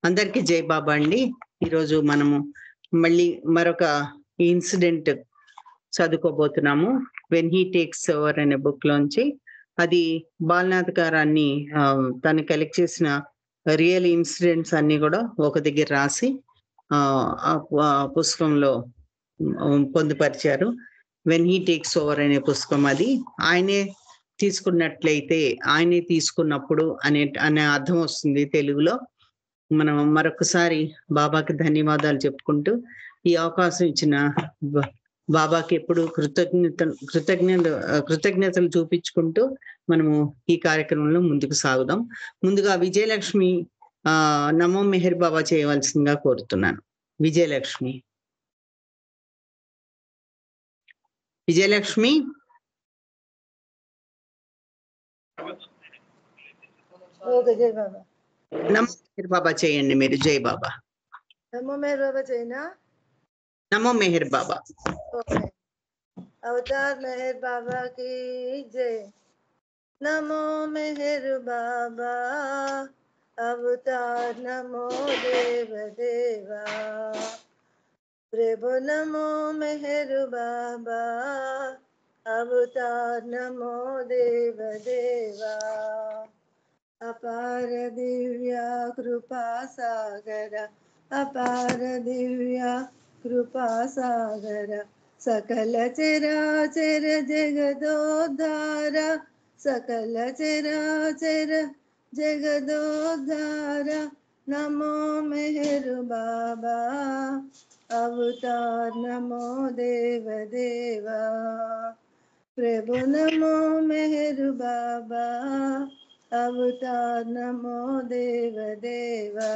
అందరికీ జై బాబా అండి. ఈరోజు మనము మళ్ళీ మరొక ఇన్సిడెంట్ చదువుకోబోతున్నాము. వెన్ హీ టేక్స్ ఓవర్ అనే బుక్ లోంచి. అది బాలనాథ్ గారు అన్ని తను కలెక్ట్ చేసిన రియల్ ఇన్సిడెంట్స్ అన్ని కూడా ఒక దగ్గర రాసి ఆ పుస్తకంలో పొందుపరిచారు. వెన్ హీ టేక్స్ ఓవర్ అనే పుస్తకం అది ఆయనే తీసుకున్నట్లయితే ఆయనే తీసుకున్నప్పుడు అనే అర్థం వస్తుంది తెలుగులో. మనం మరొకసారి బాబాకి ధన్యవాదాలు చెప్పుకుంటూ ఈ అవకాశం ఇచ్చిన బాబాకి ఎప్పుడు కృతజ్ఞతలు చూపించుకుంటూ మనము ఈ కార్యక్రమంలో ముందుకు సాగుదాం. ముందుగా విజయలక్ష్మి నమో మెహర్ బాబా చేయవలసిందిగా కోరుతున్నాను. విజయలక్ష్మి నమో మెహర్ బాబా చేయండి మీరు. జై బాబా. నమో మెహర్ బాబా చేయనా? నమో మెహర్ బాబా. అవతార్ మెహర్ బాబా की जय। नमो मेहर बाबा अवतार नमो देव देवा। प्रभु नमो मेहर बाबा अवतार नमो देव देवा। अपार दिव्या कृपा सागर अपार दिव्या कृपा सागर सकल चराचर जगदोद्धार सकल चराचर जगदोद्धार। नमो मेहर बाबा अवतार नमो देव देवा। प्रभु नमो मेहर बाबा अवतार नमो देव देवा।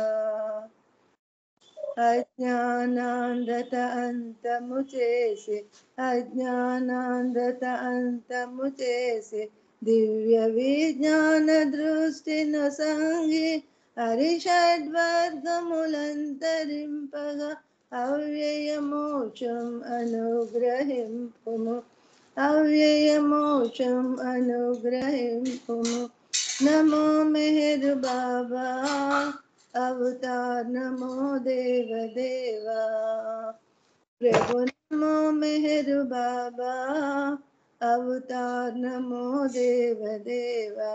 अज्ञानांधत अंतमु చేసి అజ్ఞానాంధత అంతము చేసి దివ్య విజ్ఞాన దృష్టిను సంగి హరిషడ్వర్గములంతరింపగా అవ్యయ మోక్షం అనుగ్రహింపుము అవ్యయ మోక్షం అనుగ్రహింపుము। नमो मेहर बाबा अवतार नमो देव देवा। प्रभु नमो मेहर बाबा अवतार नमो देव देवा।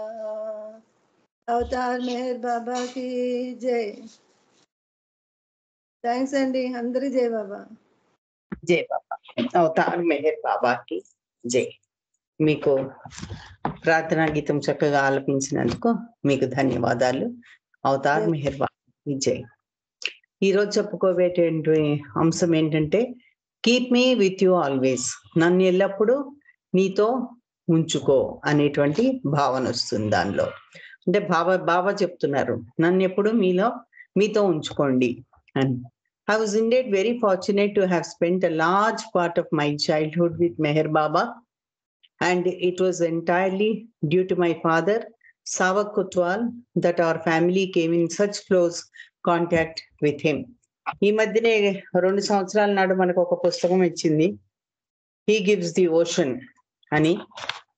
अवतार मेहर बाबा की जय। థ్యాంక్స్ అండి అందరి జై బాబా. జై బాబా. అవతార్ మెహర్ బాబాకి జై. మీకు ప్రార్థనా గీతం చక్కగా ఆలపించినందుకు మీకు ధన్యవాదాలు. అవతార్ మెహర్ బాబాకి జై. ఈరోజు చెప్పుకోబోయేటువంటి అంశం ఏంటంటే keep me with you always. నన్ను ఎల్లప్పుడూ నీతో ఉంచుకో అనేటువంటి భావన వస్తుంది దానిలో. అంటే బాబా చెప్తున్నారు నన్ను ఎప్పుడు మీతో ఉంచుకోండి అని. I was indeed very fortunate to have spent a large part of my childhood with Meher Baba, and it was entirely due to my father, Savak Kotwal, that our family came in such close contact with him. ఈ మధ్యనే 2 సంవత్సరాల నాడు మనకు ఒక పుస్తకం ఇచ్చింది, he gives the ocean అని.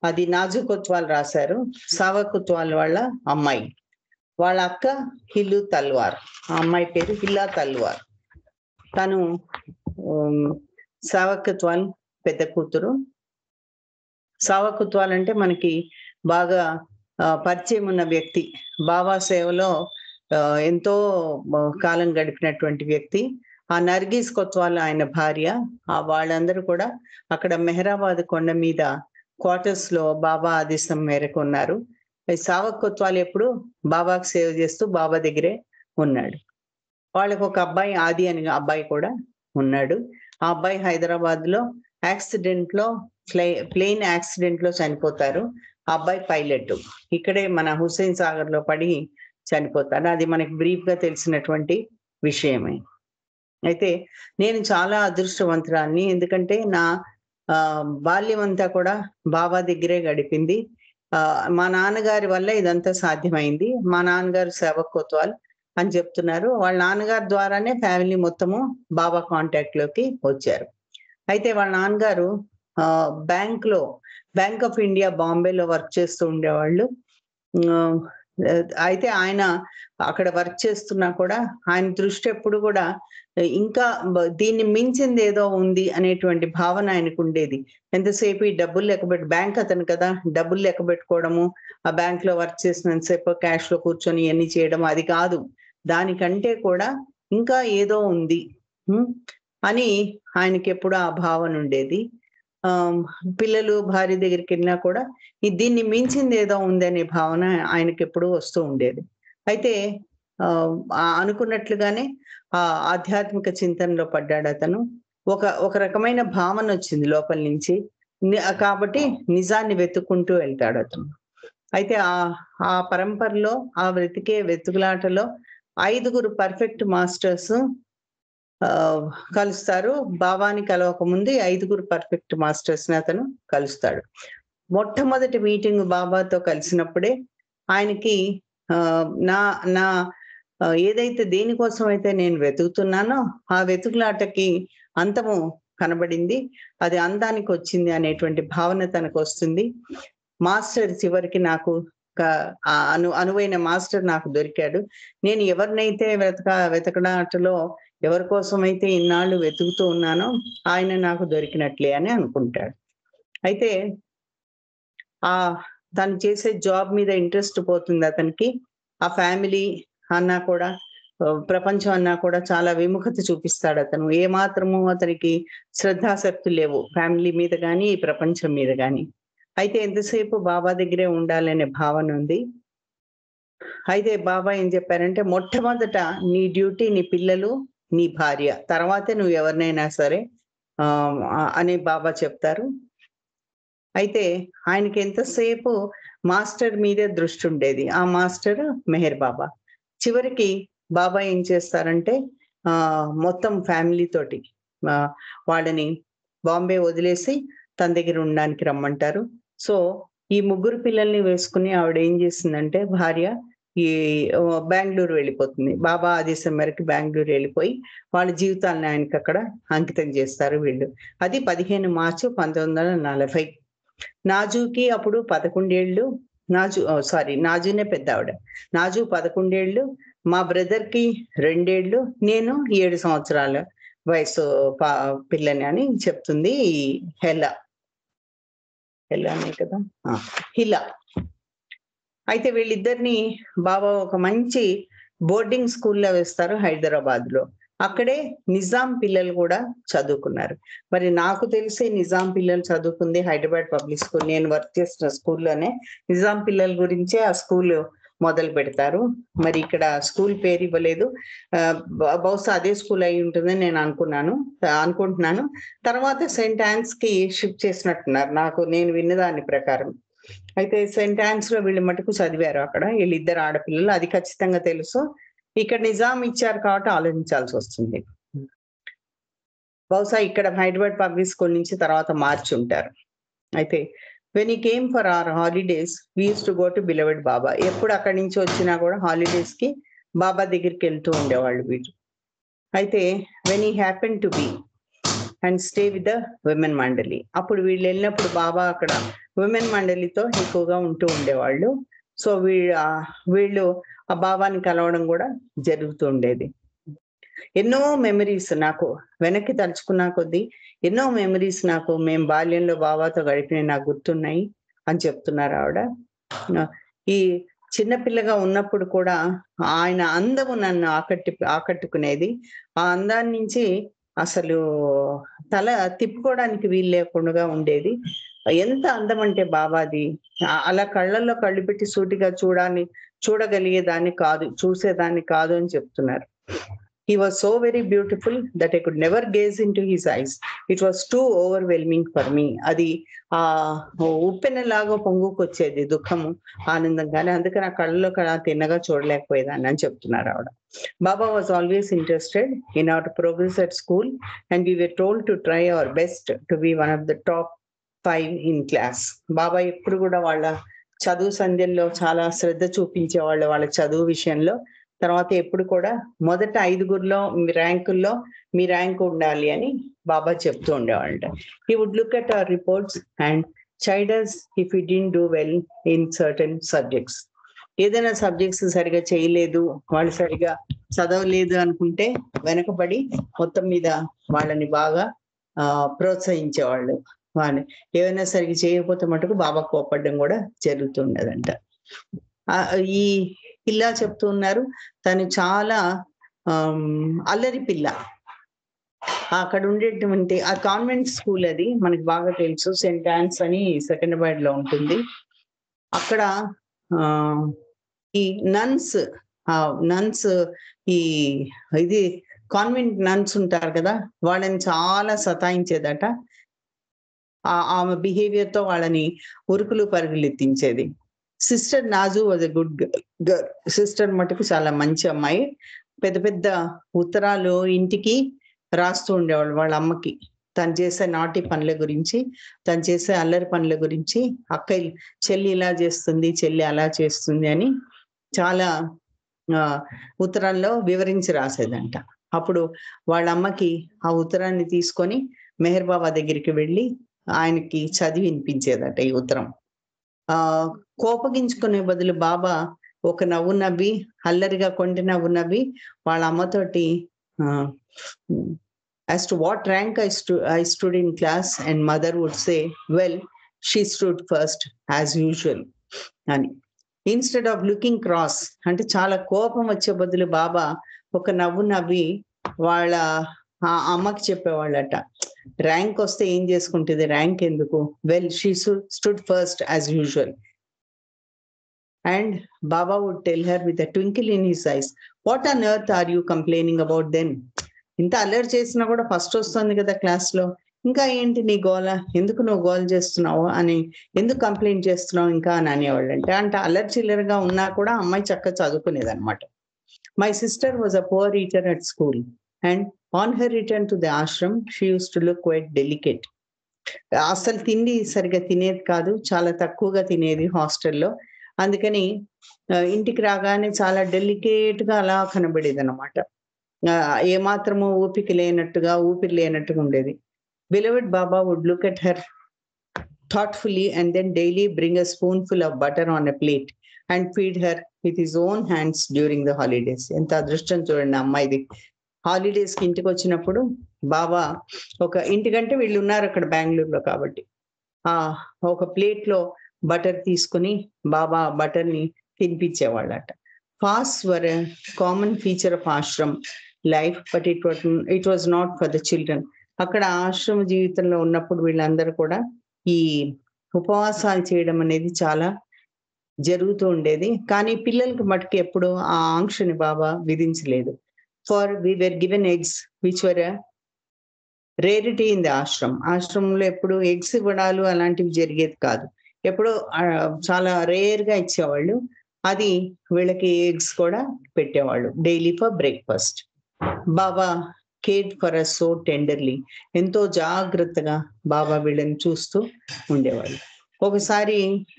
అది నాజు కొత్వాల్ రాశారు. సావక్ కొత్వాల్ వాళ్ళ అమ్మాయి, వాళ్ళ అక్క హిల్లు తల్వార్. ఆ అమ్మాయి పేరు హిల్లా తల్వార్. తను సావక్ కొత్వాల్ పెద్ద కూతురు. సావక్ కొత్వాల్ అంటే మనకి బాగా పరిచయం ఉన్న వ్యక్తి. బాబా సేవలో ఎంతో కాలం గడిపినటువంటి వ్యక్తి. ఆ నర్గీస్ కొత్వాల్ ఆయన భార్య. వాళ్ళందరూ కూడా అక్కడ మెహరాబాద్ కొండ మీద క్వార్టర్స్ లో బాబా ఆదేశం మేరకు ఉన్నారు. సావక్ కొత్వాల్ ఎప్పుడు బాబాకు సేవ చేస్తూ బాబా దగ్గరే ఉన్నాడు. వాళ్ళకు ఒక అబ్బాయి ఆది అనే అబ్బాయి కూడా ఉన్నాడు. ఆ అబ్బాయి హైదరాబాద్ లో ప్లేన్ యాక్సిడెంట్ లో చనిపోతారు. ఆ అబ్బాయి పైలట్. ఇక్కడే మన హుస్సేన్ సాగర్ లో పడి చనిపోతారు. అది మనకి బ్రీఫ్ గా తెలిసినటువంటి విషయమే. అయితే నేను చాలా అదృష్టవంతురాల్ని, ఎందుకంటే నా బాల్యం అంతా కూడా బాబా దగ్గరే గడిపింది. మా నాన్నగారి వల్ల ఇదంతా సాధ్యమైంది. మా నాన్నగారు సేవక్ కొత్వాల్ అని చెప్తున్నారు. వాళ్ళ నాన్నగారి ద్వారానే ఫ్యామిలీ మొత్తము బాబా కాంటాక్ట్ లోకి వచ్చారు. అయితే వాళ్ళ నాన్నగారు బ్యాంక్ ఆఫ్ ఇండియా బాంబేలో వర్క్ చేస్తూ ఉండేవాళ్ళు. అయితే ఆయన అక్కడ వర్క్ చేస్తున్నా కూడా ఆయన దృష్టి ఎప్పుడు కూడా ఇంకా దీన్ని మించింది ఏదో ఉంది అనేటువంటి భావన ఆయనకు ఉండేది. ఎంతసేపు ఈ డబ్బులు లెక్కబెట్టి బ్యాంక్ అతను కదా, డబ్బులు లెక్కబెట్టుకోవడము, ఆ బ్యాంక్ లో వర్క్ చేసినంతసేపు క్యాష్ లో కూర్చొని ఇవన్నీ చేయడం అది కాదు. దానికంటే కూడా ఇంకా ఏదో ఉంది అని ఆయనకి ఎప్పుడు ఆ భావన ఉండేది. పిల్లలు భార్య దగ్గరికి వెళ్ళినా కూడా దీన్ని మించింది ఏదో ఉంది అనే భావన ఆయనకి ఎప్పుడూ వస్తూ ఉండేది. అయితే అనుకున్నట్లుగానే ఆ ఆధ్యాత్మిక చింతనలో పడ్డాడు అతను. ఒక రకమైన భావన వచ్చింది లోపల నుంచి. కాబట్టి నిజాన్ని వెతుక్కుంటూ వెళ్తాడు అతను. అయితే ఆ పరంపరలో ఆ వెతుకులాటలో 5 పర్ఫెక్ట్ మాస్టర్స్ కలుస్తారు. బాబాని కలవక ముందు 5 పర్ఫెక్ట్ మాస్టర్స్ ని అతను కలుస్తాడు. మొట్టమొదటి మీటింగ్ బాబాతో కలిసినప్పుడే ఆయనకి నా నా ఏదైతే దేనికోసం అయితే నేను వెతుకుతున్నానో ఆ వెతుకులాటకి అంతము కనబడింది, అది అందానికి వచ్చింది అనేటువంటి భావన తనకు వస్తుంది. మాస్టర్ చివరికి నాకు అనువైన మాస్టర్ నాకు దొరికాడు. నేను ఎవరినైతే వెతకడాటలో ఎవరి కోసమైతే ఇన్నాళ్ళు వెతుకుతూ ఉన్నానో ఆయన నాకు దొరికినట్లే అని అనుకుంటాడు. అయితే తను చేసే జాబ్ మీద ఇంట్రెస్ట్ పోతుంది అతనికి. ఆ ఫ్యామిలీ అన్నా కూడా, ప్రపంచం అన్నా కూడా చాలా విముఖత చూపిస్తాడు అతను. ఏమాత్రము అతనికి శ్రద్ధాశక్తులు లేవు ఫ్యామిలీ మీద కానీ ఈ ప్రపంచం మీద కానీ. అయితే ఎంతసేపు బాబా దగ్గరే ఉండాలనే భావన ఉంది. అయితే బాబా ఏం చెప్పారంటే, మొట్టమొదట నీ డ్యూటీ నీ పిల్లలు, నీ భార్య, తర్వాతే నువ్వు ఎవరినైనా సరే అని బాబా చెప్తారు. అయితే ఆయనకి ఎంతసేపు మాస్టర్ మీదే దృష్టి ఉండేది. ఆ మాస్టర్ మెహర్ బాబా. చివరికి బాబా ఏం చేస్తారంటే మొత్తం ఫ్యామిలీ తోటి వాళ్ళని బాంబే వదిలేసి తన దగ్గర ఉండడానికి రమ్మంటారు. సో ఈ 3 పిల్లల్ని వేసుకుని ఆవిడ ఏం చేసిందంటే భార్య ఈ బెంగళూరు వెళ్ళిపోతుంది. బాబా ఆదేశం మేరకు బెంగళూరు వెళ్ళిపోయి వాళ్ళ జీవితాలను ఆయనకి అక్కడ అంకితం చేస్తారు వీళ్ళు. అది 15 మార్చి 1940. నాజుకి అప్పుడు 11 ఏళ్ళు. నాజునే పెద్ద ఆవిడ. నాజు 11 ఏళ్ళు, మా బ్రదర్ కి 2 ఏళ్ళు, నేను 7 సంవత్సరాల వయసు పిల్లని అని చెప్తుంది హెల్లా. హెల్లానే కదా, హిలా. అయితే వీళ్ళిద్దరిని బాబా ఒక మంచి బోర్డింగ్ స్కూల్లో వేస్తారు హైదరాబాద్ లో. అక్కడే నిజాం పిల్లలు కూడా చదువుకున్నారు. మరి నాకు తెలిసి నిజాం పిల్లలు చదువుకుంది హైదరాబాద్ పబ్లిక్ స్కూల్. నేను వర్క్ చేసిన స్కూల్లోనే నిజాం పిల్లల గురించే ఆ స్కూల్ మొదలు పెడతారు. మరి ఇక్కడ స్కూల్ పేరు ఇవ్వలేదు. బహుశా అదే స్కూల్ అయి ఉంటుందని నేను అనుకుంటున్నాను. తర్వాత సెయింట్ ఆన్స్ కి షిఫ్ట్ చేసినట్టున్నారు నేను విన్నదాని ప్రకారం. అయితే సెయింట్ ఆన్స్ లో వీళ్ళు మటుకు చదివారు అక్కడ, వీళ్ళిద్దరు ఆడపిల్లలు, అది ఖచ్చితంగా తెలుసు. ఇక్కడ నిజాం ఇచ్చారు కాబట్టి ఆలోచించాల్సి వస్తుంది. బహుశా ఇక్కడ హైదరాబాద్ పబ్లిక్ స్కూల్ నుంచి తర్వాత మార్చి ఉంటారు. అయితే when he came for our holidays, we used to go to beloved Baba. ఎప్పుడు అక్కడి నుంచి వచ్చినా కూడా హాలిడేస్ కి బాబా దగ్గరికి వెళ్తూ ఉండేవాళ్ళు వీళ్ళు. అయితే when he happened to be and stay with the women మండలి, అప్పుడు వీళ్ళు వెళ్ళినప్పుడు బాబా అక్కడ విమెన్ మండలితో ఎక్కువగా ఉంటూ ఉండేవాళ్ళు. సో వీళ్ళు ఆ బాబాని కలవడం కూడా జరుగుతూ ఉండేది. ఎన్నో మెమరీస్ నాకు వెనక్కి తలుచుకున్నా కొద్దీ ఎన్నో మెమరీస్ నాకు మేము బాల్యంలో బాబాతో గడిపినవి నాకు గుర్తున్నాయి అని చెప్తున్నారు ఆవిడ. ఈ చిన్నపిల్లగా ఉన్నప్పుడు కూడా ఆయన అందము నన్ను ఆకట్టుకునేది. ఆ అందాన్ని నుంచి అసలు తల తిప్పుకోవడానికి వీలు లేకుండా ఉండేది. ఎంత అందం అంటే బాబాది, అలా కళ్ళల్లో కళ్ళు పెట్టి సూటిగా చూడగలిగేదాన్ని కాదు, చూసేదాన్ని కాదు అని చెప్తున్నారు. He was so very beautiful that I could never gaze into his eyes. It was too overwhelming for me. అది ఉప్పెనలాగా పొంగుకొచ్చేది దుఃఖము ఆనందంగానే, అందుకని ఆ కళ్ళలో తిన్నగా చూడలేకపోయేదాన్ని అని చెప్తున్నారు ఆవిడ. బాబా was always interested in our progress at school and we were told to try our best to be one of the top 5 in class. బాబా ఎప్పుడు కూడా వాళ్ళ చదువు సంధ్యల్లో చాలా శ్రద్ధ చూపించేవాళ్ళు వాళ్ళ చదువు విషయంలో. తర్వాత ఎప్పుడు కూడా మొదట 5 ర్యాంకుల్లో మీ ర్యాంక్ ఉండాలి అని బాబా చెప్తూ ఉండేవాళ్ళ. He would look at our reports and chide us if we didn't do well in certain subjects. ఏదైనా సబ్జెక్ట్స్ సరిగా చేయలేదు, వాళ్ళు సరిగా చదవలేదు అనుకుంటే వెనకబడి మొత్తం మీద వాళ్ళని బాగా ప్రోత్సహించేవాళ్ళు. వాళ్ళని ఏమైనా సరిగ్గా చేయకపోతే మటుకు బాబా కోపడడం కూడా జరుగుతుండేదంట. ఈ పిల్ల చెప్తూ ఉన్నారు, తను చాలా అల్లరి పిల్ల. అక్కడ ఉండేటువంటి ఆ కాన్వెంట్ స్కూల్, అది మనకి బాగా తెలుసు, సెయింట్ ఆన్స్ అని సెకండ్రాబాద్ లో ఉంటుంది. అక్కడ ఈ నన్స్ ఈ ఇది కాన్వెంట్ నన్స్ ఉంటారు కదా, వాళ్ళని చాలా సతాయించేదట. ఆమె బిహేవియర్ తో వాళ్ళని ఉరుకులు పరుగులు ఎత్తించేది. Sister Naju was a good girl. Sister మటుకు చాలా మంచి అమ్మాయి. పెద్ద పెద్ద ఉత్తరాలు ఇంటికి రాస్తూ ఉండేవాళ్ళు వాళ్ళ అమ్మకి. తను చేసే నాటి పనుల గురించి, తను చేసే అల్లరి పనుల గురించి, అక్కయ్య చెల్లి ఇలా చేస్తుంది, చెల్లి అలా చేస్తుంది అని చాలా ఉత్తరాల్లో వివరించి రాసేదంట. అప్పుడు వాళ్ళ అమ్మకి ఆ ఉత్తరాన్ని తీసుకొని మెహర్ బాబా దగ్గరికి వెళ్ళి ఆయనకి చదివి వినిపించేదట ఈ ఉత్తరం. కోపగించుకునే బదులు బాబా ఒక నవ్వు నవ్వి, అల్లరిగా కొంటి నవ్వు నవ్వి వాళ్ళ అమ్మతోటి as to what rank I stood in class, and mother would say, well, she stood first as usual అని. ఇన్స్టెడ్ ఆఫ్ లుకింగ్ క్రాస్, అంటే చాలా కోపం వచ్చే బదులు బాబా ఒక నవ్వు నవ్వి వాళ్ళ అమ్మకి చెప్పేవాళ్ళట, ర్యాంక్ వస్తే ఏం చేసుకుంటుంది, ర్యాంక్ ఎందుకు, well she stood first as usual. And Baba would tell her with a twinkle in his eyes, what on earth are you complaining about then? ఇంత అల్లరి చేసినా కూడా ఫస్ట్ వస్తుంది కదా క్లాస్ లో, ఇంకా ఏంటి నీ గోల, ఎందుకు నువ్వు గోల చేస్తున్నావు అని, ఎందుకు కంప్లైంట్ చేస్తున్నావు ఇంకా అని అనేవాళ్ళు. అంటే అల్లరి చిల్లరగా ఉన్నా కూడా అమ్మాయి చక్కగా చదువుకునేది అనమాట. My sister was a poor eater at school and on her return to the ashram she used to look quite delicate. అసలు తిండి సరిగా తినేది కాదు, చాలా తక్కువగా తినేది హాస్టల్లో. అందుకని ఇంటికి రాగానే చాలా డెలికేట్ గా అలా కనబడేది అనమాట. ఏమాత్రము ఊపిరి లేనట్టుగా ఉండేది. Beloved Baba would look at her thoughtfully and then daily bring a spoonful of butter on a plate and feed her with his own hands during the holidays. ఎంత అదృష్టం చూడండి అమ్మాయిది. హాలిడేస్ కి ఇంటికి వచ్చినప్పుడు బాబా ఇంటికంటే వీళ్ళు ఉన్నారు అక్కడ బెంగళూరులో కాబట్టి, ఒక ప్లేట్ లో బటర్ తీసుకుని బాబా బటర్ ని తినిపించేవాళ్ళట. Fast were a common feature of ashram life, but it was not for the children. అక్కడ ఆశ్రమ జీవితంలో ఉన్నప్పుడు వీళ్ళందరూ కూడా ఈ ఉపవాసాలు చేయడం అనేది చాలా జరుగుతూ ఉండేది. కానీ పిల్లలకి మటుకు ఎప్పుడు ఆ ఆంక్షని బాబా విధించలేదు. For we were given eggs which were rarity in the ashram. ఆశ్రమంలో ఎప్పుడు ఎగ్స్ ఇవ్వడాలు అలాంటివి జరిగేది కాదు, ఎప్పుడు చాలా రేర్ గా ఇచ్చేవాళ్ళు. అది వీళ్ళకి ఎగ్స్ కూడా పెట్టేవాళ్ళు daily for breakfast. Baba cared for us so tenderly. ఎంతో జాగ్రత్తగా బాబా వీళ్ళని చూస్తూ ఉండేవాళ్ళు. ఒకసారి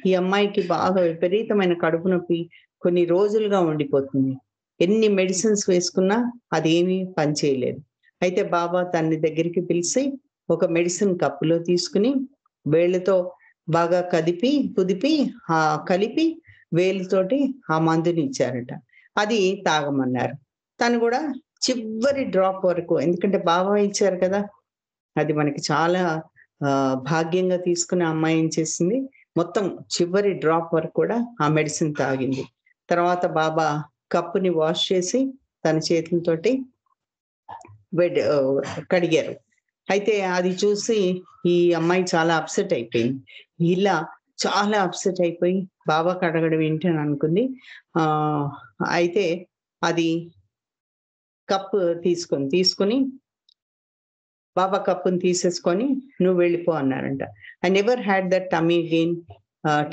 ఈ అమ్మాయికి బాగా విపరీతమైన కడుపు నొప్పి కొన్ని రోజులుగా ఉండిపోతుంది. ఎన్ని మెడిసిన్స్ వేసుకున్నా అదేమీ పనిచేయలేదు. అయితే బాబా తన దగ్గరికి పిలిచి ఒక మెడిసిన్ కప్పులో తీసుకుని వేళ్ళతో బాగా కలిపి వేలుతోటి ఆ మందుని ఇచ్చారట. అది తాగమన్నారు. తను కూడా చివరి డ్రాప్ వరకు, ఎందుకంటే బాబా ఇచ్చారు కదా, అది మనకి చాలా భాగ్యంగా తీసుకుని అమ్మాయి ఏం చేసింది, మొత్తం చివరి డ్రాప్ వరకు కూడా ఆ మెడిసిన్ తాగింది. తర్వాత బాబా కప్పుని వాష్ చేసి తన చేతులతోటి కడిగారు. అయితే అది చూసి ఈ అమ్మాయి చాలా అప్సెట్ అయిపోయింది. ఇలా చాలా అప్సెట్ అయిపోయి బాబా కడగడం ఏంటి అని అనుకుంది. అయితే అది కప్పు తీసుకుని బాబా కప్పుని తీసేసుకొని నువ్వు వెళ్ళిపో అన్నారంట. I never had that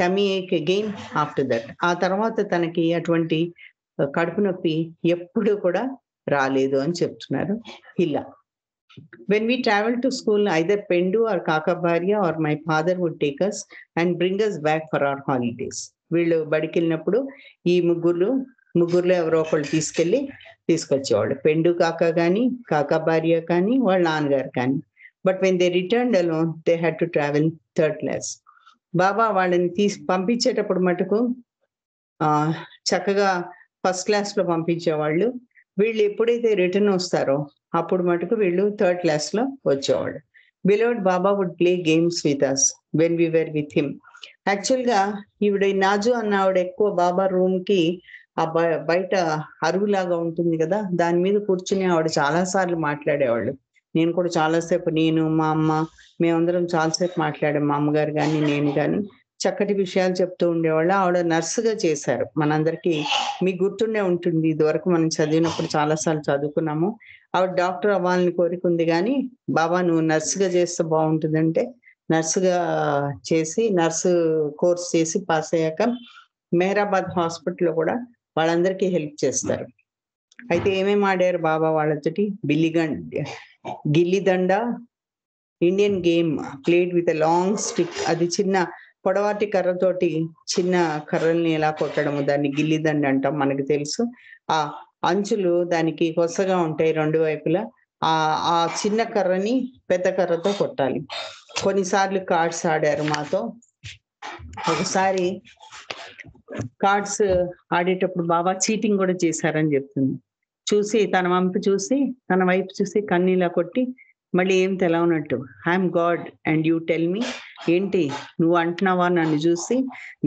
tummy ache again after that. ఆ తర్వాత తనకి అటువంటి కడుపు నొప్పి ఎప్పుడు కూడా రాలేదు అని చెప్తున్నారు ఇలా. When we traveled to school, either Pendu or Kakabharya or my father would take us and bring us back for our holidays. వీళ్ళు బడికి వెళ్ళినప్పుడు ఈ ముగ్గురులో ఎవరో ఒకళ్ళు తీసుకొచ్చేవాళ్ళు. పెండు కాకా కానీ, కాకా భార్య కానీ, వాళ్ళ నాన్నగారు కానీ. But when they returned alone they had to travel third class. Baba వాళ్ళని పంపించేటప్పుడు మటుకు చక్కగా ఫస్ట్ క్లాస్ లో పంపించేవాళ్ళు. వీళ్ళు ఎప్పుడైతే రిటర్న్ వస్తారో అప్పుడు మటుకు వీళ్ళు థర్డ్ క్లాస్ లో వచ్చేవాళ్ళు. Beloved Baba would play games with us when we were with him. Actual గా ఈవిడ నాజు అన్న ఆవిడ ఎక్కువ బాబా రూమ్ కి ఆ బయట అరుగులాగా ఉంటుంది కదా, దాని మీద కూర్చుని ఆవిడ చాలా సార్లు మాట్లాడేవాళ్ళు. నేను కూడా చాలాసేపు, నేను మా అమ్మ మేమందరం చాలాసేపు మాట్లాడాం, మా అమ్మగారు కానీ నేను కానీ. చక్కటి విషయాలు చెప్తూ ఉండేవాళ్ళు. ఆవిడ నర్సుగా చేశారు మనందరికీ. మీకు గుర్తుండే ఉంటుంది, ఇదివరకు మనం చదివినప్పుడు చాలాసార్లు చదువుకున్నాము. ఆవిడ డాక్టర్ అవ్వాలని కోరిక ఉంది కానీ బాబా నువ్వు నర్సుగా చేస్తే బాగుంటుందంటే నర్సుగా చేసి, నర్సు కోర్స్ చేసి పాస్ అయ్యాక మెహరాబాద్ హాస్పిటల్లో కూడా వాళ్ళందరికీ హెల్ప్ చేస్తారు. అయితే ఏమేమి ఆడారు బాబా వాళ్ళతోటి? Gillidanda, Indian game played with a long stick. అది చిన్న పొడవాటి కర్రతోటి చిన్న కర్రల్ని ఎలా కొట్టడము, దాన్ని గిల్లిదండ అంటాం, మనకు తెలుసు. ఆ అంచులు దానికి కొసగా ఉంటాయి రెండు వైపులా. ఆ చిన్న కర్రని పెద్ద కర్రతో కొట్టాలి. కొన్నిసార్లు కార్డ్స్ ఆడారు మాతో. ఒకసారి కార్డ్స్ ఆడేటప్పుడు బాబా చీటింగ్ కూడా చేశారని చెప్తుంది. చూసి తన వంపు చూసి తన వైపు చూసి కన్నీలా కొట్టి మళ్ళీ ఏం తెలవనట్టు, I'm God and you tell me, ఏంటి నువ్వు అంటున్నావా నన్ను చూసి,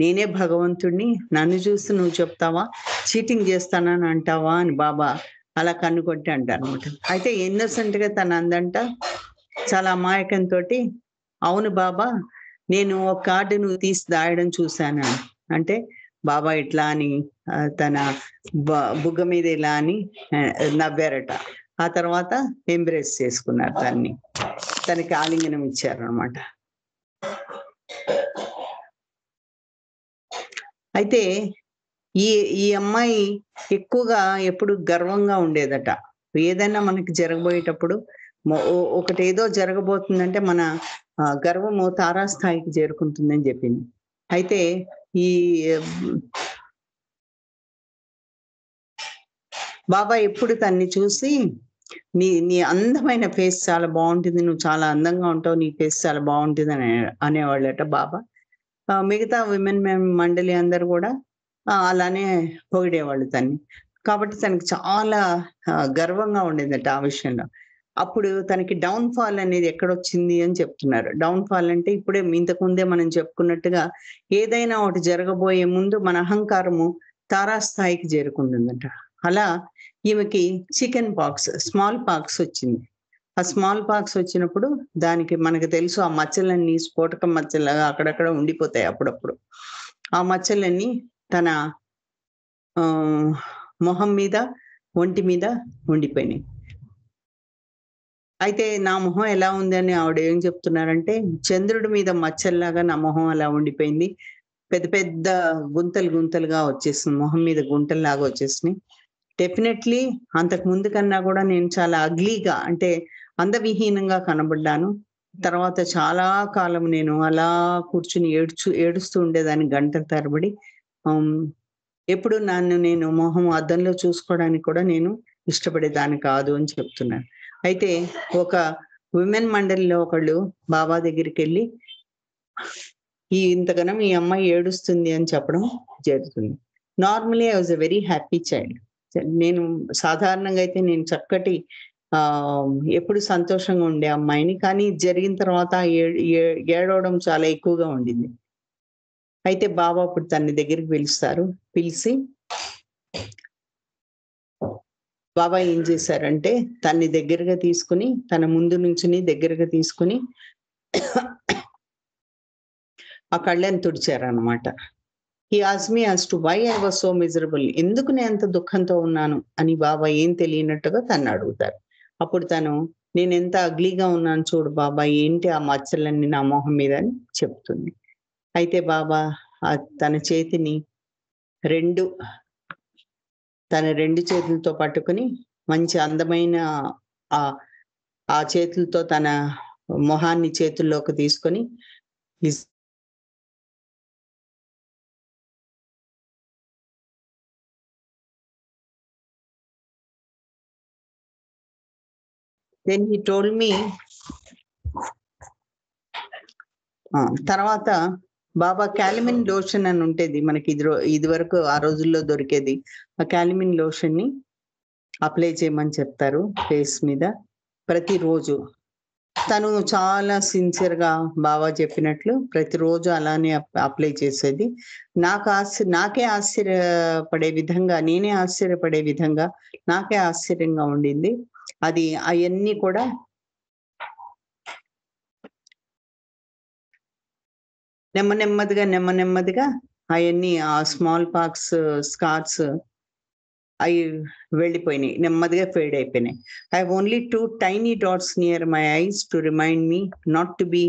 నేనే భగవంతుడిని, నన్ను చూసి నువ్వు చెప్తావా, చీటింగ్ చేస్తానని అంటావా అని బాబా అలా కన్ను కొట్టి అంటారు అనమాట. అయితే ఇన్నోసెంట్ గా తన అందంట చాలా అమాయకంతో, అవును బాబా నేను ఒక కార్డు నువ్వు తీసి దాయడం చూశాను అంటే బాబా ఇట్లా అని తన బుగ్గ మీద ఇలా అని నవ్వారట. ఆ తర్వాత ఎంబ్రేస్ చేసుకున్నారు దాన్ని, తనకి ఆలింగనం ఇచ్చారు అనమాట. అయితే ఈ అమ్మాయి ఎక్కువగా ఎప్పుడు గర్వంగా ఉండేదట. ఏదైనా మనకి జరగబోయేటప్పుడు ఒకటి ఏదో జరగబోతుందంటే మన గర్వము తారాస్థాయికి చేరుకుంటుందని చెప్పింది. అయితే ఈ బాబా ఎప్పుడు తన్ని చూసి నీ అందమైన ఫేస్ చాలా బాగుంటుంది, నువ్వు చాలా అందంగా ఉంటావు, నీ ఫేస్ చాలా బాగుంటుంది అనేవాళ్ళట బాబా. మిగతా విమెన్ మండలి అందరు కూడా అలానే పొగిడేవాళ్ళు తన్ని. కాబట్టి తనకి చాలా గర్వంగా ఉండేదట ఆ విషయంలో. అప్పుడు తనకి డౌన్ ఫాల్ అనేది ఎక్కడొచ్చింది అని చెప్తున్నారు. డౌన్ ఫాల్ అంటే ఇప్పుడే ఇంతకు ముందే మనం చెప్పుకున్నట్టుగా ఏదైనా ఒకటి జరగబోయే ముందు మన అహంకారము తారాస్థాయికి చేరుకుంటుందట. అలా ఈమెకి చికెన్ పాక్స్, స్మాల్ పాక్స్ వచ్చింది. ఆ స్మాల్ పాక్స్ వచ్చినప్పుడు దానికి మనకు తెలుసు ఆ మచ్చలన్నీ స్ఫోటక మచ్చలాగా అక్కడక్కడ ఉండిపోతాయి అప్పుడప్పుడు. ఆ మచ్చలన్నీ తన మొహం మీద, ఒంటి మీద ఉండిపోయినాయి. అయితే నా మొహం ఎలా ఉంది అని ఆవిడ ఏం చెప్తున్నారంటే, చంద్రుడి మీద మచ్చల్లాగా నా మొహం అలా ఉండిపోయింది. పెద్ద పెద్ద గుంతలు గుంతలుగా వచ్చేసింది, మొహం మీద గుంటల్లాగా వచ్చేసినాయి. డెఫినెట్లీ అంతకు ముందు కన్నా కూడా నేను చాలా అగ్లీగా అంటే అందవిహీనంగా కనబడ్డాను. తర్వాత చాలా కాలం నేను అలా కూర్చుని ఏడుస్తూ ఉండేదాన్ని గంటల తరబడి. ఎప్పుడు నేను మొహం అద్దంలో చూసుకోవడానికి కూడా నేను ఇష్టపడేదాన్ని కాదు అని చెప్తున్నాను. అయితే ఒక విమెన్ మండలిలో ఒకళ్ళు బాబా దగ్గరికి వెళ్ళి ఇంతగానం ఈ అమ్మాయి ఏడుస్తుంది అని చెప్పడం జరుగుతుంది. Normally I was a very happy child. నేను సాధారణంగా అయితే నేను చక్కటి ఎప్పుడు సంతోషంగా ఉండే అమ్మాయిని. కానీ జరిగిన తర్వాత ఏడవడం చాలా ఎక్కువగా ఉండింది. అయితే బాబా అప్పుడు తన దగ్గరికి పిలిచి బాబా ఏం చేశారంటే తన్ని దగ్గరగా తీసుకుని, తన ముందు నుంచి దగ్గరగా తీసుకుని ఆ కళ్ళని తుడిచారనమాట. He asked me as to why I was so miserable, ఎందుకు నేను అంత దుఃఖంతో ఉన్నాను అని బాబా ఏం తెలియనట్టుగా తను అడుగుతారు. అప్పుడు తను నేను ఎంత అగ్లీగా ఉన్నాను చూడు బాబా, ఏంటి ఆ మచ్చలన్నీ నా మొహం మీద అని చెప్తుంది. అయితే బాబా తన చేతిని తన రెండు చేతులతో పట్టుకుని మంచి అందమైన ఆ చేతులతో తన మొహాన్ని చేతుల్లోకి తీసుకొని then he told me తర్వాత బాబా క్యాలిమిన్ లోషన్ అని ఉండేది మనకి ఇది వరకు ఆ రోజుల్లో దొరికేది. ఆ క్యాలిమిన్ లోషన్ ని అప్లై చేయమని చెప్తారు ఫేస్ మీద ప్రతిరోజు. తను చాలా సిన్సియర్ గా బాబా చెప్పినట్లు ప్రతిరోజు అలానే అప్లై చేసేది. నాకే ఆశ్చర్యపడే విధంగా, నేనే ఆశ్చర్యపడే విధంగా నాకే ఆశ్చర్యంగా ఉండింది. అది అవన్నీ కూడా నెమ్మదిగా అవన్నీ ఆ స్మాల్ పాక్స్ స్కార్స్ అవి వెళ్ళిపోయినాయి. నెమ్మదిగా ఫేడ్ అయిపోయినాయి. I have only 2 tiny dots near my eyes to remind me not to be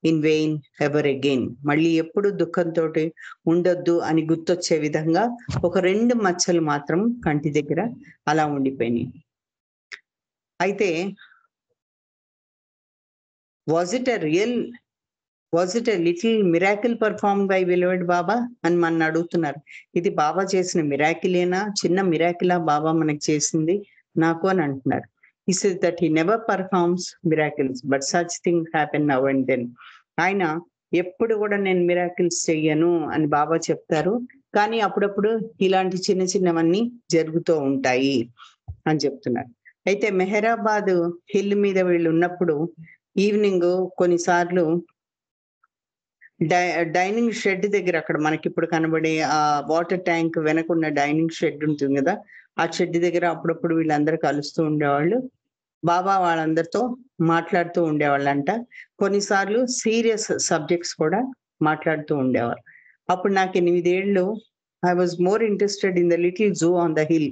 in vain ever again. మళ్ళీ ఎప్పుడు దుఃఖంతోటి ఉండొద్దు అని గుర్తొచ్చే విధంగా ఒక 2 మచ్చలు మాత్రం కంటి దగ్గర అలా ఉండిపోయినాయి. అయితే was it a little miracle perform by beloved Baba అని మన అడుగుతున్నారు. ఇది బాబా చేసిన మిరాకిలేనా, చిన్న మిరాకిలా బాబా మనకి చేసింది నాకు అని అంటున్నారు. He says that he never performs miracles, but such things happen now and then. ఆయన ఎప్పుడు కూడా నేను మిరాకిల్స్ చెయ్యను అని బాబా చెప్తారు, కానీ అప్పుడప్పుడు ఇలాంటి చిన్న చిన్నవన్నీ జరుగుతూ ఉంటాయి అని చెప్తున్నారు. అయితే మెహరాబాద్ హిల్ మీద వీళ్ళు ఉన్నప్పుడు ఈవినింగ్ కొన్నిసార్లు డైనింగ్ షెడ్ దగ్గర, అక్కడ మనకి ఇప్పుడు కనబడే ఆ వాటర్ ట్యాంక్ వెనకున్న డైనింగ్ షెడ్ ఉంటుంది కదా, ఆ షెడ్ దగ్గర అప్పుడప్పుడు వీళ్ళందరూ కలుస్తూ ఉండేవాళ్ళు. బాబా వాళ్ళందరితో మాట్లాడుతూ ఉండేవాళ్ళంట. కొన్నిసార్లు సీరియస్ సబ్జెక్ట్స్ కూడా మాట్లాడుతూ ఉండేవారు. అప్పుడు నాకు 8 ఏళ్ళు. I was more interested in the little zoo on the hill.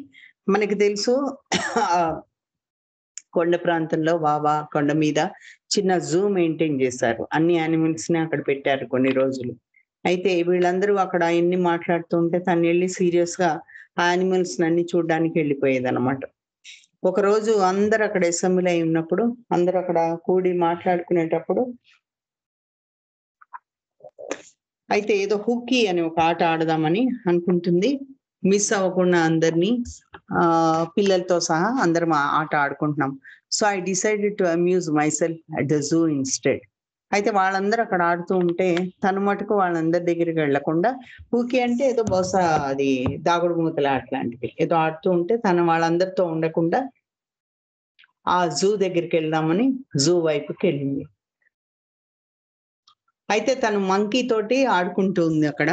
మనకి తెలుసు కొండ ప్రాంతంలో బాబా కొండ మీద చిన్న జూ మెయింటైన్ చేశారు. అన్ని యానిమల్స్ ని అక్కడ పెట్టారు కొన్ని రోజులు. అయితే వీళ్ళందరూ అక్కడ ఎన్ని మాట్లాడుతూ ఉంటే తను వెళ్ళి సీరియస్ గా ఆ యానిమల్స్ అన్ని చూడడానికి వెళ్ళిపోయేది అనమాట. ఒక రోజు అందరు అక్కడ అసెంబ్లీ అయి ఉన్నప్పుడు, అందరూ అక్కడ కూడి మాట్లాడుకునేటప్పుడు, అయితే ఏదో హుక్కీ అని ఒక ఆట ఆడదామని అనుకుంటుంది. మిస్ అవ్వకుండా అందరినీ పిల్లలతో సహా అందరం ఆట ఆడుకుంటున్నాం. So I decided to amuse myself at the zoo instead. అయితే వాళ్ళందరూ అక్కడ ఆడుతూ ఉంటే తను మటుకు వాళ్ళందరి దగ్గరికి వెళ్లకుండా, హుకీ అంటే ఏదో బహుశా అది దాగుడు మూతల ఆట లాంటిది ఏదో ఆడుతూ ఉంటే తను వాళ్ళందరితో ఉండకుండా ఆ జూ దగ్గరికి వెళ్దామని జూ వైపుకి వెళ్ళింది. అయితే తను మంకీ తోటి ఆడుకుంటూ ఉంది అక్కడ.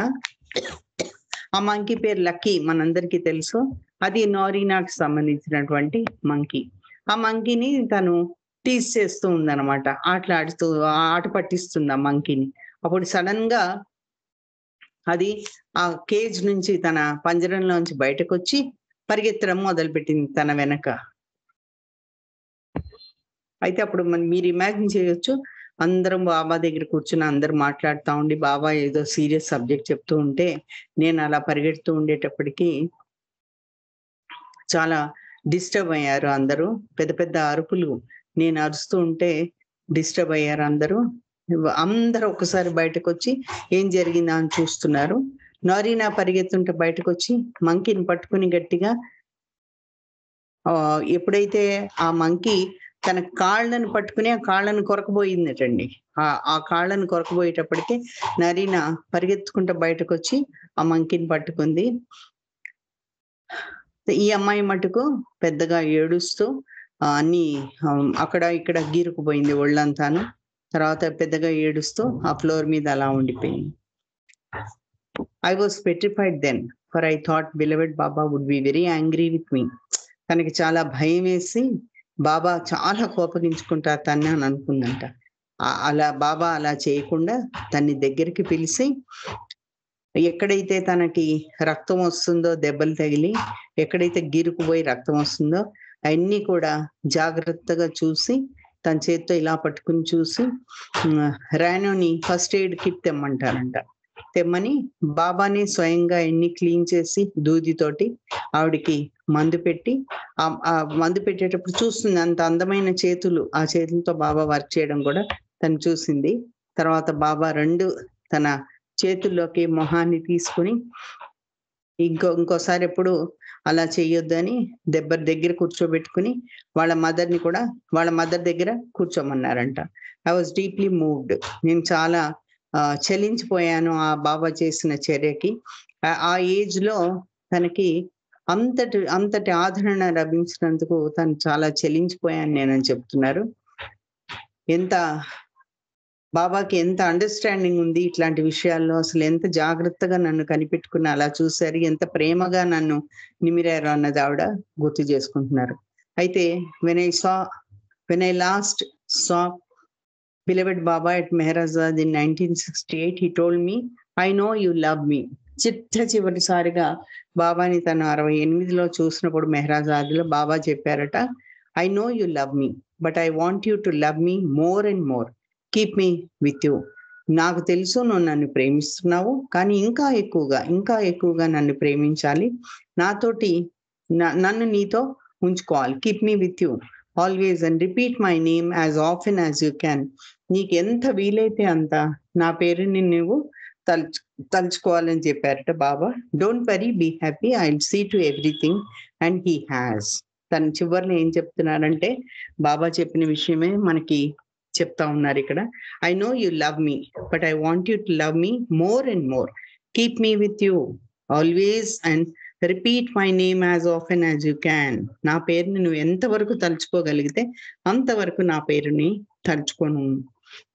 ఆ మంకీ పేరు లక్కీ, మనందరికీ తెలుసు. అది నారీనాకి సంబంధించినటువంటి మంకీ. ఆ మంకీని తను టీజ్ చేస్తూ ఉందన్నమాట, ఆట పట్టిస్తుంది ఆ మంకీని. అప్పుడు సడన్ గా అది ఆ కేజ్ నుంచి, తన పంజరంలోంచి బయటకు వచ్చి పరిగెత్తడం మొదలుపెట్టింది తన వెనక. అయితే అప్పుడు మీరు ఇమాజిన్ చేయొచ్చు, అందరం బాబా దగ్గర కూర్చుని అందరు మాట్లాడుతూ ఉండి బాబా ఏదో సీరియస్ సబ్జెక్ట్ చెప్తూ ఉంటే నేను అలా పరిగెడుతూ ఉండేటప్పటికి చాలా డిస్టర్బ్ అయ్యారు అందరూ. పెద్ద పెద్ద అరుపులు, నేను అరుస్తూ ఉంటే డిస్టర్బ్ అయ్యారు అందరూ. అందరూ ఒకసారి బయటకు వచ్చి ఏం జరిగిందా అని చూస్తున్నారు. నారీనా పరిగెత్తుంటే బయటకు వచ్చి మంకీని పట్టుకుని గట్టిగా, ఎప్పుడైతే ఆ మంకీ తన కాళ్ళను పట్టుకుని ఆ కాళ్ళను కొరకబోయిందటండి. ఆ కాళ్ళను కొరకబోయేటప్పటికి నరీనా పరిగెత్తుకుంటూ బయటకు వచ్చి ఆ మంకీని పట్టుకుంది. ఈ అమ్మాయి మటుకు పెద్దగా ఏడుస్తూ అన్ని అక్కడ ఇక్కడ గీరుకుపోయింది ఒళ్ళంతాను. తర్వాత పెద్దగా ఏడుస్తూ ఆ ఫ్లోర్ మీద అలా ఉండిపోయింది. I was petrified then, for I thought beloved Baba would be very angry with me. తనకి చాలా భయం వేసి బాబా చాలా కోపగించుకుంటారు తన్ని అని అనుకుందంట. అలా బాబా అలా చేయకుండా తన్ని దగ్గరికి పిలిచి, ఎక్కడైతే తనకి రక్తం వస్తుందో, దెబ్బలు తగిలి ఎక్కడైతే గీరుకుపోయి రక్తం వస్తుందో అవన్నీ కూడా జాగ్రత్తగా చూసి తన చేత్తో ఇలా పట్టుకుని చూసి రానోని ఫస్ట్ ఎయిడ్ కిట్ తెమ్మంటారంట. తెమ్మని బాబాని స్వయంగా ఎన్ని క్లీన్ చేసి దూదితోటి ఆవిడికి మందు పెట్టి, ఆ మందు పెట్టేటప్పుడు చూస్తుంది అంత అందమైన చేతులు, ఆ చేతులతో బాబా వర్క్ చేయడం కూడా తను చూసింది. తర్వాత బాబా తన చేతుల్లోకి మొహాన్ని తీసుకుని ఇంకోసారి ఎప్పుడు అలా చెయ్యొద్దు అని దగ్గర కూర్చోబెట్టుకుని వాళ్ళ మదర్ దగ్గర కూర్చోమన్నారంట. I was deeply moved. నేను చాలా చలించిపోయాను ఆ బాబా చేసిన చర్యకి. ఆ ఏజ్ లో తనకి అంతటి ఆదరణ లభించినందుకు తను చాలా చలించిపోయాను నేనని చెప్తున్నారు. బాబాకి ఎంత అండర్‌స్టాండింగ్ ఉంది ఇట్లాంటి విషయాల్లో. అసలు ఎంత జాగ్రత్తగా నన్ను కనిపెట్టుకుని అలా చూసారు. ఎంత ప్రేమగా నన్ను నిమిరారు అన్నది ఆవిడ గుర్తు చేసుకుంటున్నారు. అయితే when I last saw beloved Baba at Meherazad in 1968, he told me, "I know you love me." చివరిసారిగా బాబాని తను 68లో చూసినప్పుడు మెహరాజాద్‌లో బాబా చెప్పారట, "I know you love me, but I want you to love me more and more. Keep me with you." నాకు తెలుసు నువ్వు నన్ను ప్రేమిస్తున్నావు, కానీ ఇంకా ఎక్కువగా నన్ను ప్రేమించాలి. నన్ను నీతో ఉంచుకోవాలి. Keep me with you always and repeat my name as often as you can. నీకు ఎంత వీలైతే అంత నా పేరుని నువ్వు తలుచుకోవాలని చెప్పారట Baba. Don't worry, be happy, I will see to everything and he has. తను చివరిలో ఏం చెప్తున్నారంటే బాబా చెప్పిన విషయమే మనకి చెప్తా ఉన్నారు ఇక్కడ. I know you love me, but I want you to love me more and more. Keep me with you always and repeat my name as often as you can. నా పేరుని నువ్వు ఎంతవరకు తలుచుకోగలిగితే అంతవరకు నా పేరుని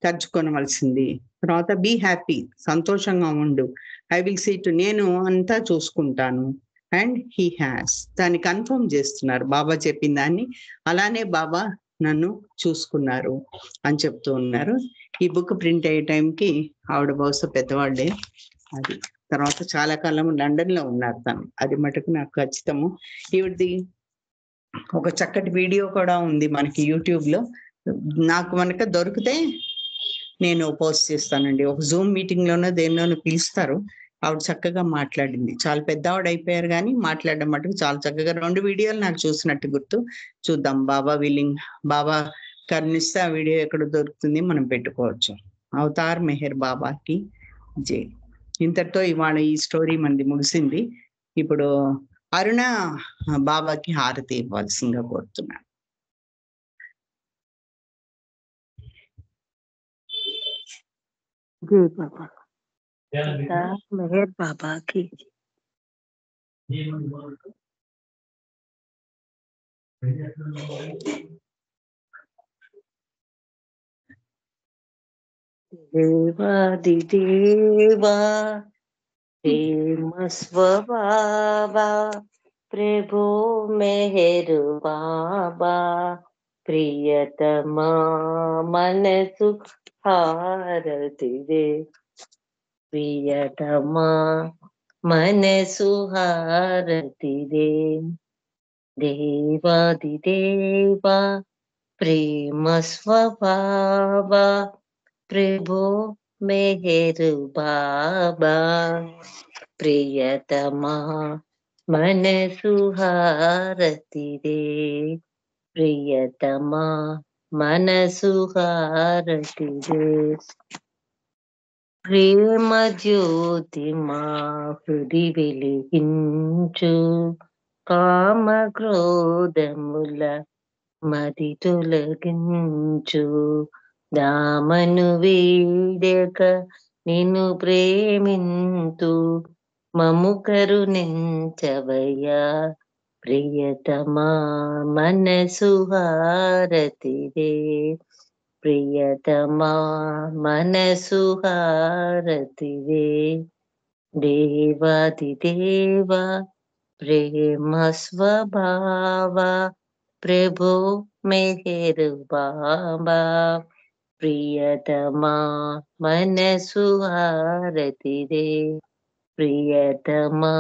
తలుచుకోనవలసింది. తర్వాత బీ హ్యాపీ, సంతోషంగా ఉండు. ఐ విల్ సీ టు, నేను అంతా చూసుకుంటాను. అండ్ హీ హ్యాస్, దాన్ని కన్ఫర్మ్ చేస్తున్నారు బాబా చెప్పిన దాన్ని. అలానే బాబా నన్ను చూసుకున్నారు అని చెప్తూ ఉన్నారు. ఈ బుక్ ప్రింట్ అయ్యే టైంకి ఆవిడ బహుశా పెద్దవాళ్ళే. అది తర్వాత చాలా కాలం లండన్ లో ఉన్నారు తను, అది మటుకు నాకు ఖచ్చితము. ఈవిడది ఒక చక్కటి వీడియో కూడా ఉంది మనకి యూట్యూబ్ లో. నాకు మనక దొరికితే నేను పోస్ట్ చేస్తానండి. ఒక జూమ్ మీటింగ్ లోనో దేనిలోనో పిలుస్తారు. ఆవిడ చక్కగా మాట్లాడింది. చాలా పెద్ద ఆవిడ అయిపోయారు కానీ మాట్లాడడం మటుకు చాలా చక్కగా. 2 వీడియోలు నాకు చూసినట్టు గుర్తు. చూద్దాం, బాబా కరుణిస్తే ఆ వీడియో ఎక్కడ దొరుకుతుంది మనం పెట్టుకోవచ్చు. అవతార్ మెహర్ బాబాకి జై. ఇంతటితో ఇవాళ ఈ స్టోరీ మనది ముగిసింది. ఇప్పుడు అరుణ బాబాకి హారతి ఇవ్వాల్సిందిగా కోరుతున్నాను. జై బాబా. మెహర్ బాబాకి దేవాది దేవా ప్రేమ స్వభావా ప్రభు మెహరు బాబా ప్రియతమా మనసు హారతి దే. ప్రియతమా మనసు హారతి దే. దేవాది దేవా ప్రేమ స్వభావా ప్రభు మెహరు బాబా ప్రియతమా మనసు హారతి దే. ప్రియతమా మనసు హారతి దే. ప్రేమ జ్యోతి మా హృది వెలిగించు, కామ క్రోధముల మది తొలగించు. దామను వీడక నిన్ను ప్రేమింతు, మము కరుణించవయ్యా ప్రియతమా మనసు హారతి దే. ప్రియతమా మనసు హారతి దే. దేవాది దేవా ప్రేమ స్వభావా ప్రభు మెహరు బాబా ప్రియతమా మనసు హారతి దే. ప్రియతమా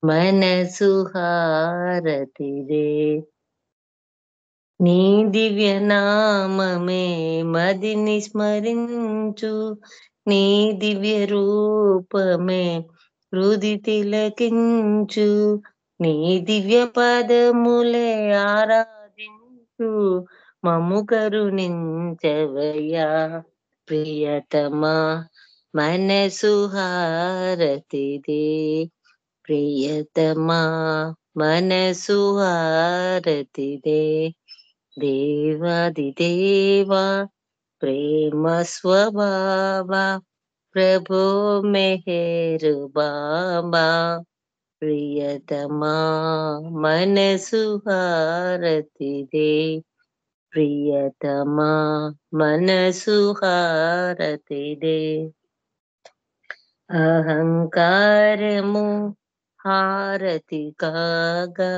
మనసు హారతి దే. నీ దివ్య నామమే మదిని స్మరించు, నీ దివ్య రూపమే హృది తిలకించు. నీ దివ్య పదములే ఆరాధించు, మము కరుణించవయ్యా ప్రియతమా మనసు హారతి దే. ప్రియతమా మనసు హారతి దే. దేవాది దేవా ప్రేమ స్వభావా ప్రభో మెహర్ బాబా ప్రియతమా మనసు హారతిదే ప్రియతమా మనసు హారతిదే అహంకారము హారతి కాగా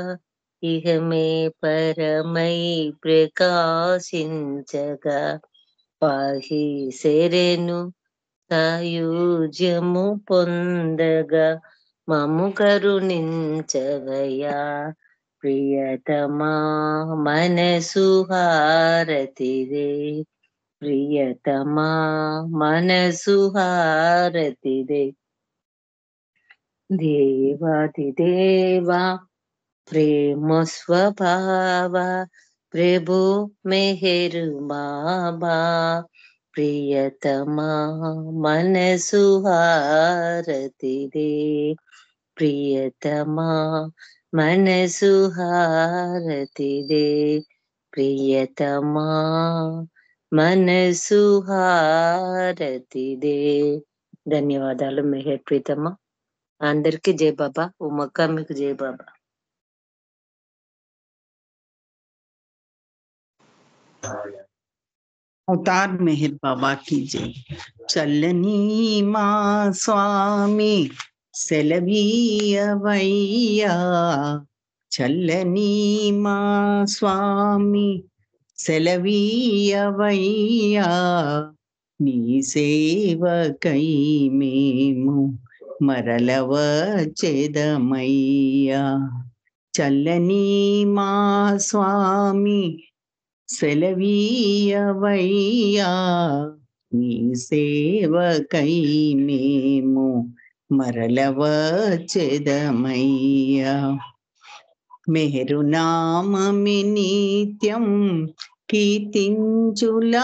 ఇహమే పరమై ప్రకాశించగా పాహి శరణు సాయుజ్యము పొందగా మము కరుణించవయా ప్రియతమా మనసు హారతిదే ప్రియతమా మనసు హారతిదే దేవాదిదేవా ప్రేమ స్వభావ ప్రభు మెహరు బాబా ప్రియతమా మనసు హారతిదే ప్రియతమా మనసు హారతిదే ప్రియతమా మనసు హారతిదే. ధన్యవాదాలు మెహర్ ప్రీతమా. అందరికి జై బాబా. ఉమ్మక్క మీకు జై బాబా. అవతార్ మెహర్ బాబా की जय. చల్లని మా స్వామి సెలవీయవయ్యా, చల్లని మా స్వామి సెలవీయవయ్యా, నీ సేవకై మేము మరలవచెదమయ్యా. చల్లని మా స్వామి సెలవీయవయ్యా, నీ సేవకై మేము మరలవచెదమయ్యా. మెహరునామమి నిత్యం కీర్తించులాగు,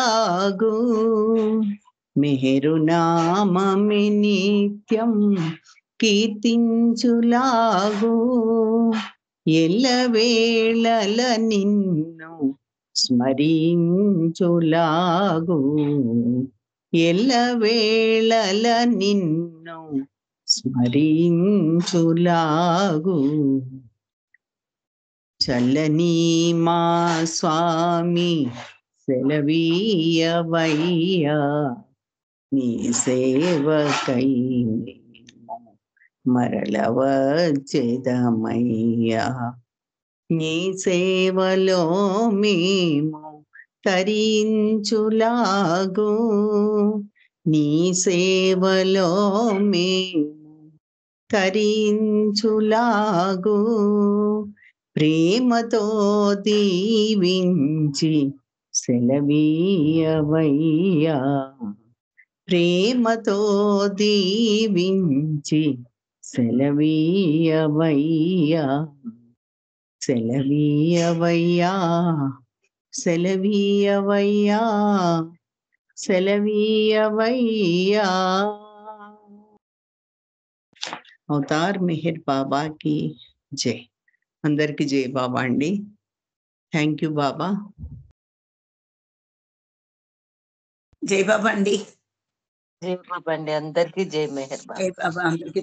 మెహరునామమి నిత్యం కీర్తించులాగు, ఎల్లవేళల నిన్ను స్మరించులాగు, ఎల్లవేళల నిన్ను స్మరించులాగు. చల్లని మా స్వామి సెలవీయవయ్యా, నీ సేవకై మరలవచెదమయ్యా. నీ సేవలో మేము తరించులాగు, నీ సేవలో మేము తరించులాగు, ప్రేమతో దీవించి సెలవీయవయ్యా, ప్రేమతో దీవించి సెలవీయవయ్యా, సెలవీయవయ్యా, సెలవీయవయ్యా, సెలవీయవయ్యా. అవతార్ మెహర్ బాబాకి జై. అందరికి జై బాబా అండి. థ్యాంక్ యూ బాబా. జై బాబా అండి. జై బాబా అండి. అందరికి జై మెహర్ బాబా. జై బాబా అందరికి